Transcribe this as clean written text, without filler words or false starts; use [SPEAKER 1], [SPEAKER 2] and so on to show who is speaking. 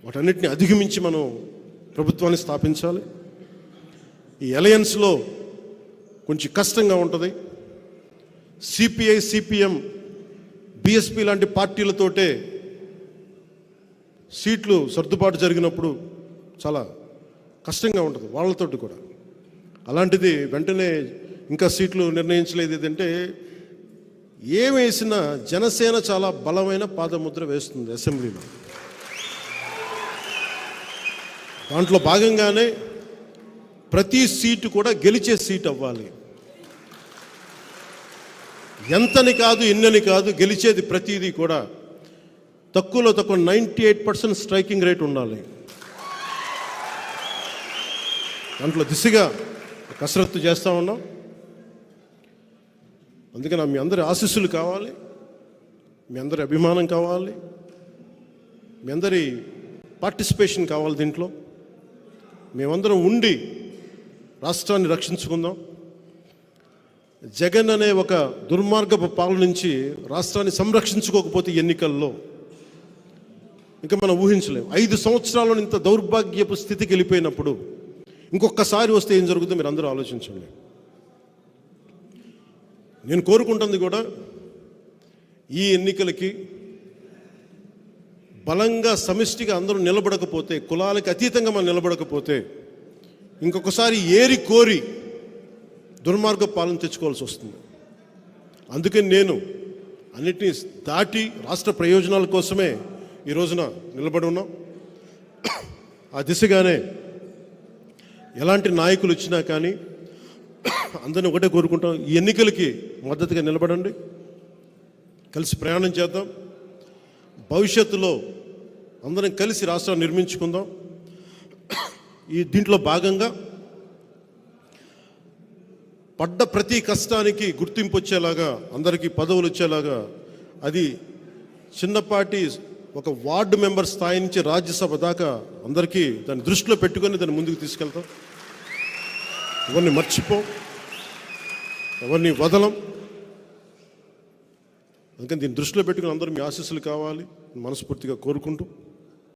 [SPEAKER 1] వాటన్నిటిని అధిగమించి మనం ప్రభుత్వాన్ని స్థాపించాలి. ఈ అలయన్స్లో కొంచెం కష్టంగా ఉంటుంది. సిపిఐ, సిపిఎం, బిఎస్పి లాంటి పార్టీలతోటే సీట్లు సర్దుబాటు జరిగినప్పుడు చాలా కష్టంగా ఉంటుంది వాళ్ళతోటి కూడా. అలాంటిది వెంటనే ఇంకా సీట్లు నిర్ణయించలేదు. ఏదంటే ఏమేసినా జనసేన చాలా బలమైన పాదముద్ర వేస్తుంది అసెంబ్లీలో. దాంట్లో భాగంగానే ప్రతి సీటు కూడా గెలిచే సీట్ అవ్వాలి. ఎంతని కాదు, ఎన్నని కాదు, గెలిచేది ప్రతిదీ కూడా తక్కువలో తక్కువ 98% స్ట్రైకింగ్ రేట్ ఉండాలి. దాంట్లో దిశగా కసరత్తు చేస్తూ ఉన్నాం. అందుకని మీ అందరి ఆశీస్సులు కావాలి, మీ అందరి అభిమానం కావాలి, మీ అందరి పార్టిసిపేషన్ కావాలి. దీంట్లో మేమందరం ఉండి రాష్ట్రాన్ని రక్షించుకుందాం. జగన్ అనే ఒక దుర్మార్గపు పాలన నుంచి రాష్ట్రాన్ని సంరక్షించుకోకపోతే ఎన్నికల్లో ఇంకా మనం ఊహించలేము. 5 సంవత్సరాల్లో ఇంత దౌర్భాగ్యపు స్థితికి వెళ్ళిపోయినప్పుడు ఇంకొకసారి వస్తే ఏం జరుగుతుందో మీరు అందరూ ఆలోచించండి. నేను కోరుకుంటుంది కూడా ఈ ఎన్నికలకి బలంగా సమిష్టిగా అందరూ నిలబడకపోతే, కులాలకు అతీతంగా మనం నిలబడకపోతే ఇంకొకసారి ఏరి కోరి దుర్మార్గ పాలన తెచ్చుకోవాల్సి వస్తుంది. అందుకని నేను అన్నిటినీ దాటి రాష్ట్ర ప్రయోజనాల కోసమే ఈ రోజున నిలబడి ఉన్నాం. ఆ దిశగానే ఎలాంటి నాయకులు వచ్చినా కానీ అందరిని ఒకటే కోరుకుంటాం, ఈ ఎన్నికలకి మద్దతుగా నిలబడండి, కలిసి ప్రయాణం చేద్దాం. భవిష్యత్తులో అందరం కలిసి రాష్ట్రాన్ని నిర్మించుకుందాం. దీంట్లో భాగంగా పడ్డ ప్రతి కష్టానికి గుర్తింపు వచ్చేలాగా, అందరికీ పదవులు వచ్చేలాగా, అది చిన్నపాటి ఒక వార్డు మెంబర్ స్థాయి నుంచి రాజ్యసభ దాకా అందరికీ దాన్ని దృష్టిలో పెట్టుకొని దాన్ని ముందుకు తీసుకెళ్తాం. ఎవరిని మర్చిపోం, ఎవరిని వదలం. అందుకని దీన్ని దృష్టిలో పెట్టుకుని అందరూ మీ ఆశీస్సులు కావాలి మనస్ఫూర్తిగా కోరుకుంటూ